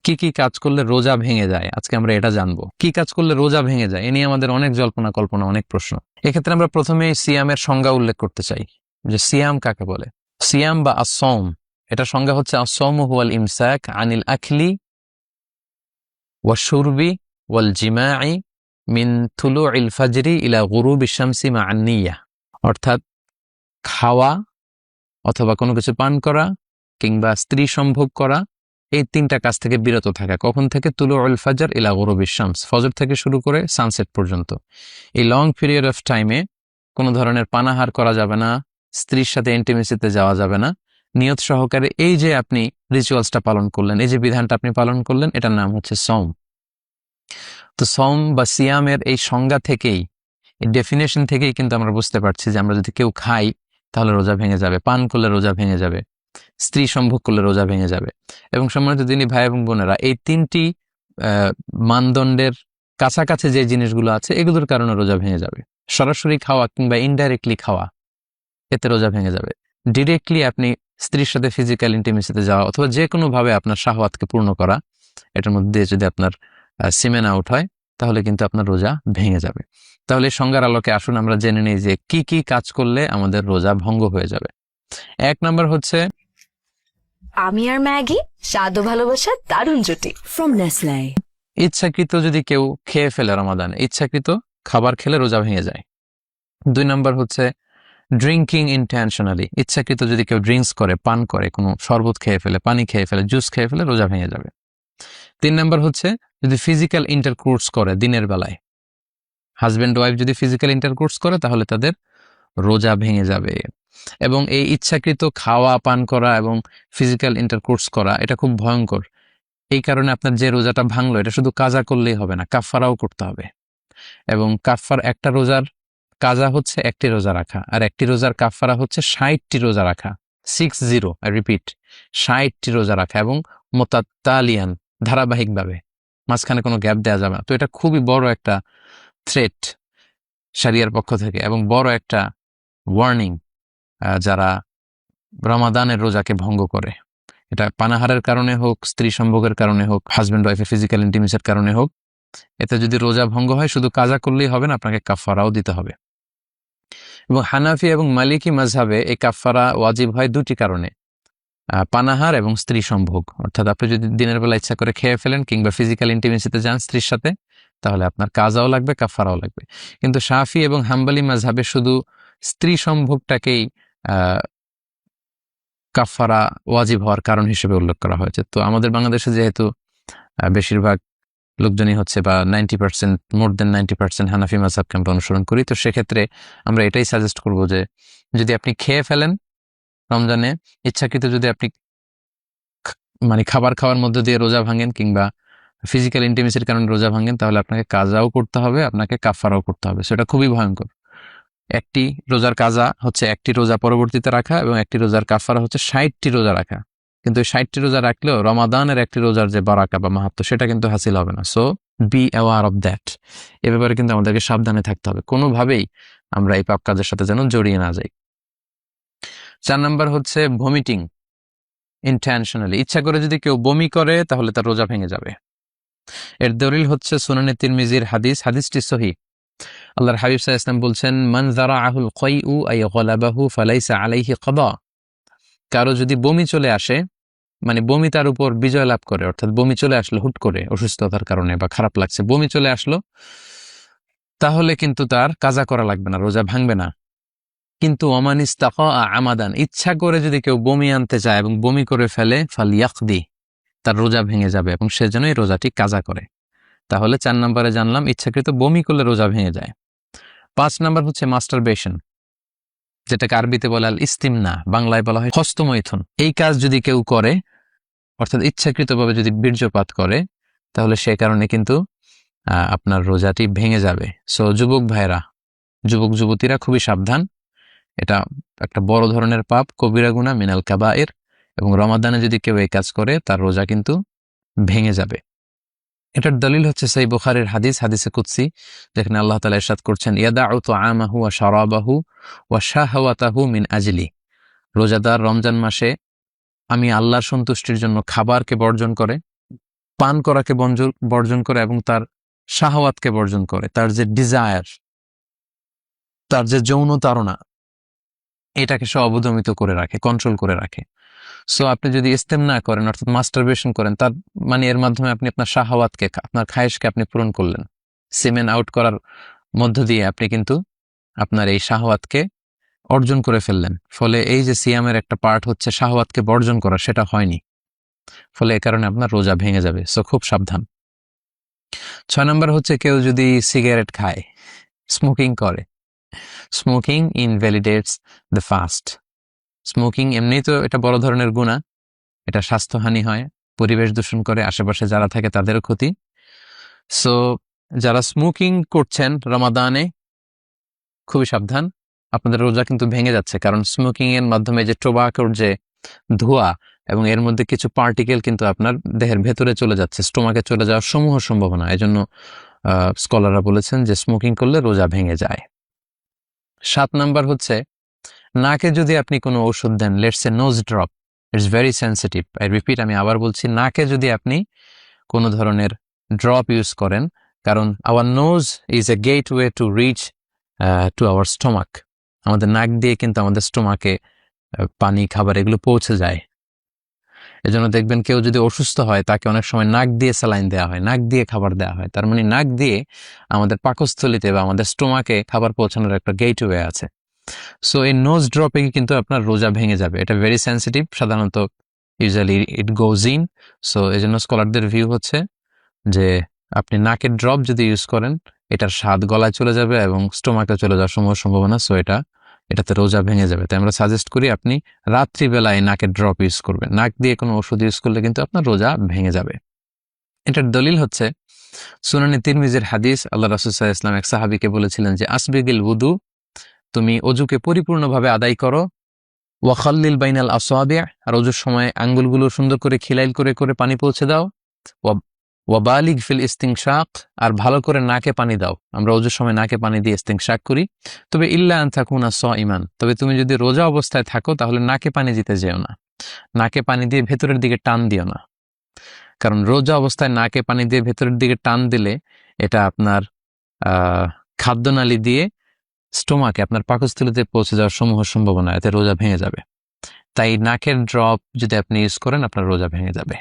কি কি কাজ করলে রোজা ভেঙে যায়, আজকে আমরা এটা জানবো। কি কাজ করলে রোজা ভেঙে যায় এ নিয়ে আমাদের অনেক জল্পনা কল্পনা, অনেক প্রশ্ন। এক্ষেত্রে আমরা প্রথমেই সিয়ামের সংজ্ঞা উল্লেখ করতে চাই যে সিয়াম কাকে বলে। সিয়াম বা আসওম, এটা সংজ্ঞা হচ্ছে আসওমু হুয়াল ইমসাক আনিল আখলি ওয়া শুরবি ওয়াল জিমাই মিন তুলুইল ফাজরি ইলা গুরুবিশ শামসি মা'আন নিয়্যাহ। অর্থাৎ খাওয়া অথবা কোনো কিছু পান করা কিংবা স্ত্রী সম্ভোগ করা, এই তিনটা কাজ থেকে বিরত থাকা। কখন থেকে? তুলুউল ফাজর ইলা গুরুবিশ শামস, ফজর থেকে শুরু করে সানসেট পর্যন্ত। এই লং পিরিয়ড অফ টাইমে কোনো ধরনের পানাহার করা যাবে না, স্ত্রীর সাথে ইন্টিমেসিতে যাওয়া যাবে না। নিয়ত সহকারে এই যে আপনি রিচুয়ালসটা পালন করলেন, এই যে বিধানটা আপনি পালন করলেন, এটার নাম হচ্ছে সওম। তো সওম বা সিয়ামের এই সংজ্ঞা থেকেই, এই ডেফিনেশন থেকেই কিন্তু আমরা বুঝতে পারছি যে আমরা যদি কেউ খাই তাহলে রোজা ভেঙে যাবে, পান করলে রোজা ভেঙে যাবে, স্ত্রী সম্ভোগ করলে রোজা ভেঙে যাবে। এবং সম্মানিত দিনী ভাই এবং বোনেরা, এই তিনটি মানদণ্ডের কাছাকাছি যে জিনিসগুলো আছে এগুলোর কারণে রোজা ভেঙে যাবে। সরাসরি খাওয়া কিংবা ইনডাইরেক্টলি খাওয়া, এতে রোজা ভেঙে যাবে। ডিরেক্টলি আপনি স্ত্রীর সাথে ফিজিক্যাল ইন্টিমেসিতে যাওয়া অথবা যে কোনোভাবে আপনার শাহওয়াতকে পূর্ণ করা, এটার মধ্যে দিয়ে যদি আপনার সিমেন আউট হয় তাহলে কিন্তু আপনার রোজা ভেঙে যাবে। তাহলে এই সংজ্ঞার আলোকে আসুন আমরা জেনে নিই যে কি কি কাজ করলে আমাদের রোজা ভঙ্গ হয়ে যাবে। এক নম্বর হচ্ছে আমি আর ম্যাগি, স্বাদ ও ভালোবাসার দারুণ জুটি। From Nestle. ইচ্ছাকৃত যদি কেউ খেয়ে ফেলে রমাদান, ইচ্ছাকৃত খাবার খেলে রোজা ভেঙে যায়। দুই নম্বর হচ্ছে ড্রিঙ্কিং ইন্টেনশনালি, ইচ্ছাকৃত যদি কেউ ড্রিঙ্কস করে, পান করে, কোনো শরবত খেয়ে ফেলে, পানি খেয়ে ফেলে, জুস খেয়ে ফেলে, রোজা ভেঙে যাবে। তিন নম্বর হচ্ছে যদি ফিজিক্যাল ইন্টারকোর্স করে দিনের বেলায়, হাজব্যান্ড ওয়াইফ যদি ফিজিক্যাল ইন্টারকোর্স করে তাহলে তাদের রোজা ভেঙে যাবে। এবং এই ইচ্ছাকৃত খাওয়া, পান করা এবং ফিজিক্যাল ইন্টারকোর্স করা এটা খুব ভয়ঙ্কর। এই কারণে আপনার যে রোজাটা ভাঙলো এটা শুধু কাজা করলেই হবে না, কাফফারাও করতে হবে। এবং কাফফার একটা রোজার কাজা হচ্ছে একটি রোজা রাখা, আর একটি রোজার কাফফারা হচ্ছে 60টি রোজা রাখা। 60, আই রিপিট, 60টি রোজা রাখা এবং মোতাত্তালিয়ান, ধারাবাহিকভাবে, মাঝখানে কোনো গ্যাপ দেওয়া যাবে না। তো এটা খুবই বড় একটা থ্রেট শরিয়ার পক্ষ থেকে এবং বড় একটা ওয়ার্নিং যারা রমাদানের রোজাকে ভঙ্গ করে। এটা পানাহারের কারণে হোক, স্ত্রী সম্ভোগের কারণে হোক, হাজব্যান্ড ওয়াইফের ফিজিক্যাল ইন্টিমেসির কারণে হোক, এতে যদি রোজা ভঙ্গ হয় শুধু কাজা করলেই হবে না, আপনাকে কাফফারাও দিতে হবে। এবং হানাফি এবং মালিকি মাযহাবে এই কাফফারা ওয়াজিব হয় দুটি কারণে, পানাহার এবং স্ত্রী সম্ভোগ। অর্থাৎ আপনি যদি দিনের বেলা ইচ্ছা করে খেয়ে ফেলেন কিংবা ফিজিক্যাল ইন্টিমেসিতে যান স্ত্রীর সাথে, তাহলে আপনার কাজাও লাগবে, কাফফারাও লাগবে। কিন্তু শাফি এবং হাম্বলি মাযহাবে শুধু স্ত্রী সম্ভোগটাকেই কাফফারা ওয়াজিব হওয়ার কারণ হিসেবে উল্লেখ করা হয়েছে। তো আমাদের বাংলাদেশে যেহেতু বেশিরভাগ লোকজনই হচ্ছে বা 90%, মোর দেন 90% হানাফি মাযহাবকে আমরা অনুসরণ করি, তো সেক্ষেত্রে আমরা এটাই সাজেস্ট করব যে যদি আপনি খেয়ে ফেলেন রমজানে ইচ্ছাকৃত, যদি আপনি মানে খাবার খাওয়ার মধ্য দিয়ে রোজা ভাঙেন কিংবা ফিজিক্যাল ইন্টিমেসির কারণে রোজা ভাঙেন, তাহলে আপনাকে কাজাও করতে হবে, আপনাকে কাফফারাও করতে হবে। সেটা খুবই ভয়ঙ্কর। একটি রোজার কাজা হচ্ছে একটি রোজা পরবর্তীতে রাখা এবং একটি রোজার কাফফারা হচ্ছে 60টি রোজা রাখা। কিন্তু এই 60টি রোজা রাখলেও রমাদানের একটি রোজার যে বারাকা বা মাহাত্ম্য সেটা কিন্তু হাসিল হবে না। So be aware of that. এ ব্যাপারে কিন্তু আমাদেরকে সাবধানে থাকতে হবে, কোনোভাবেই আমরা এই পাপ কাজের সাথে যেন জড়িয়ে না যাই। 4 নম্বর হচ্ছে ভমিটিং ইন্টেনশনালি, ইচ্ছা করে যদি কেউ বমি করে তাহলে তার রোজা ভেঙে যাবে। এর দলিল হচ্ছে সুনানে তিরমিজির হাদিস, হাদিসটি সহিহ। আল্লাহর হাবিব সাল্লাল্লাহু আলাইহি ওয়াসাল্লাম বলছেন, মান যারাআহুল কাইউ আই গালাবাহু ফালাইসা আলাইহি কাদা। কারো যদি বমি চলে আসে, মানে বমি তার উপর বিজয় লাভ করে, অর্থাৎ বমি চলে আসলো হুট করে অসুস্থতার কারণে বা খারাপ লাগছে, বমি চলে আসলো, তাহলে কিন্তু তার কাজা করা লাগবে না, রোজা ভাঙবে না। কিন্তু ওমান ইস্তাকা আমাদান, ইচ্ছা করে যদি কেউ বমি আনতে চায় এবং বমি করে ফেলে, ফালইয়াকদি, তার রোজা ভেঙে যাবে এবং সেজন্য এই রোজাটি কাজা করে। তাহলে 4 নম্বরে জানলাম ইচ্ছাকৃত বমি করলে রোজা ভেঙে যায়। 5 নম্বর হচ্ছে মাস্টারবেশন, যেটাকে আরবিতে বলে আল ইস্তিমনা, বাংলায় বলা হয় হস্তমৈথুন। এই কাজ যদি কেউ করে, অর্থাৎ ইচ্ছাকৃতভাবে যদি বীর্যপাত করে, তাহলে সে কারণে কিন্তু আপনার রোজাটি ভেঙে যাবে। সো যুবক ভাইরা, যুবক যুবতীরা খুবই সাবধান, এটা একটা বড় ধরনের পাপ, কবিরা গুনাহ মিনাল কাবায়ের, এবং রমাদানে যদি কেউ এই কাজ করে তার রোজা কিন্তু ভেঙে যাবে। এটার দলিল হচ্ছে সহিহ বুখারীর হাদিস, হাদিসে কুদসি, যেখানে আল্লাহ তাআলা ইরশাদ করছেন, ইয়াদাউ তুআমাহু ওয়া শারাবাহু ওয়া শাহওয়াতাহু মিন আজলি। রোজাদার রমজান মাসে আমি আল্লাহর সন্তুষ্টির জন্য খাবারকে বর্জন করে পান করাকে বর্জন করে এবং তার শাহওয়াতকে বর্জন করে, তার যে ডিজায়ার, তার যে যৌন তাড়না, এটাকে সে অবদমিত করে রাখে, কন্ট্রোল করে রাখে। সো আপনি যদি ইস্তেমনা করেন অর্থাৎ মাস্টারবেশন করেন, তার মানে এর মাধ্যমে আপনি আপনার শাহওয়াতকে, আপনার খায়েশকে আপনি পূরণ করলেন। সিমেন আউট করার মধ্য দিয়ে আপনি কিন্তু আপনার এই শাহওয়াতকে অর্জন করে ফেললেন। ফলে এই যে সিয়ামের একটা পার্ট হচ্ছে শাহওয়াতকে বর্জন করা, সেটা হয়নি। ফলে এ কারণে আপনার রোজা ভেঙে যাবে। সো খুব সাবধান। 6 নম্বর হচ্ছে কেউ যদি সিগারেট খায়, স্মোকিং করে, স্মোকিং ইনভ্যালিডেটস দ্য ফাস্ট। স্মোকিং এমনি তো এটা বড় ধরনের গুনাহ, এটা স্বাস্থ্যহানি হয়, পরিবেশ দূষণ করে, আশেপাশে যারা থাকে তাদেরও ক্ষতি। সো যারা স্মোকিং করছেন রমাদানে, খুবই সাবধান, আপনাদের রোজা কিন্তু ভেঙে যাচ্ছে। কারণ স্মোকিং এর মাধ্যমে যে টোবাকোর যে ধোঁয়া এবং এর মধ্যে কিছু পার্টিকেল কিন্তু আপনার দেহের ভেতরে চলে যাচ্ছে, স্টোমাকে চলে যাওয়ার সমূহ সম্ভাবনা। এজন্য স্কলাররা বলেছেন যে স্মোকিং করলে রোজা ভেঙে যায়। 7 নাম্বার হচ্ছে নাকে যদি আপনি কোনো ওষুধ দেন, let's say nose drop, it's very sensitive. I repeat, আমি আবার বলছি, নাকে যদি আপনি কোনো ধরনের ড্রপ ইউজ করেন, কারণ our nose is a gateway to reach to our stomach. আমাদের নাক দিয়ে কিন্তু আমাদের স্টোমাকে পানি, খাবার এগুলো পৌঁছে যায়। এজন্য দেখবেন কেউ যদি অসুস্থ হয় তাকে অনেক সময় নাক দিয়ে স্যালাইন দেওয়া হয়, নাক দিয়ে খাবার দেওয়া হয়। তার মানে নাক দিয়ে আমাদের পাকস্থলিতে বা আমাদের স্টোমাকে খাবার পৌঁছানোর একটা গেটওয়ে আছে। সো এই নোজ ড্রপে কিন্তু আপনার রোজা ভেঙে যাবে। এটা ভেরি সেন্সিটিভ, সাধারণত usually it goes in. So এই জন্য স্কলারদের ভিউ হচ্ছে যে আপনি নাকের ড্রপ যদি ইউজ করেন, এটার স্বাদ গলায় চলে যাবে এবং স্টোমাকে চলে যাওয়ার সম্ভাবনা। সো এটাতে রোজা ভেঙে যাবে। তাই আমরা সাজেস্ট করি আপনি রাত্রিবেলায় নাকের ড্রপ ইউজ করবেন। নাক দিয়ে কোনো ওষুধ ইউজ করলে কিন্তু আপনার রোজা ভেঙে যাবে। এটার দলিল হচ্ছে সুনানে তিরমিজির হাদিস। আল্লাহ রাসূল সাল্লাল্লাহু আলাইহি ওয়াসাল্লাম এক সাহাবীকে বলেছিলেন যে আসবিগিল ওযু, তুমি অজুকে পরিপূর্ণভাবে আদায় করো, ওয়াখাল্লিল বাইনাল আসাবি', আর অজুর সময় আঙ্গুলগুলো সুন্দর করে খিলাইল করে করে পানি পৌঁছে দাও, ওয়াবালিগ ফিল ইস্তিনশাক, আর ভালো করে নাকে পানি দাও। আমরা অজুর সময় নাকে পানি দিয়ে ইস্তিনশাক করি। তবে ইল্লা আন তাকুনা সাইমান, তবে তুমি যদি রোজা অবস্থায় থাকো তাহলে নাকে পানি দিতে যেও না, নাকে পানি দিয়ে ভেতরের দিকে টান দিও না। কারণ রোজা অবস্থায় নাকে পানি দিয়ে ভেতরের দিকে টান দিলে এটা আপনার খাদ্যনালী দিয়ে স্টোমাকে, আপনার পাকস্থলীতে পৌঁছে যাওয়ার সমূহ সম্ভাবনা, এতে রোজা ভেঙে যাবে। তাই নাকের ড্রপ যদি আপনি ইউজ করেন আপনার রোজা ভেঙে যাবে।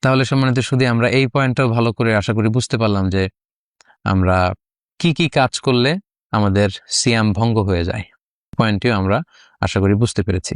তাহলে সম্মানিত শুধু আমরা এই পয়েন্টটাও ভালো করে আশা করি বুঝতে পারলাম যে আমরা কি কি কাজ করলে আমাদের সিয়াম ভঙ্গ হয়ে যায়। পয়েন্টটিও আমরা আশা করি বুঝতে পেরেছি।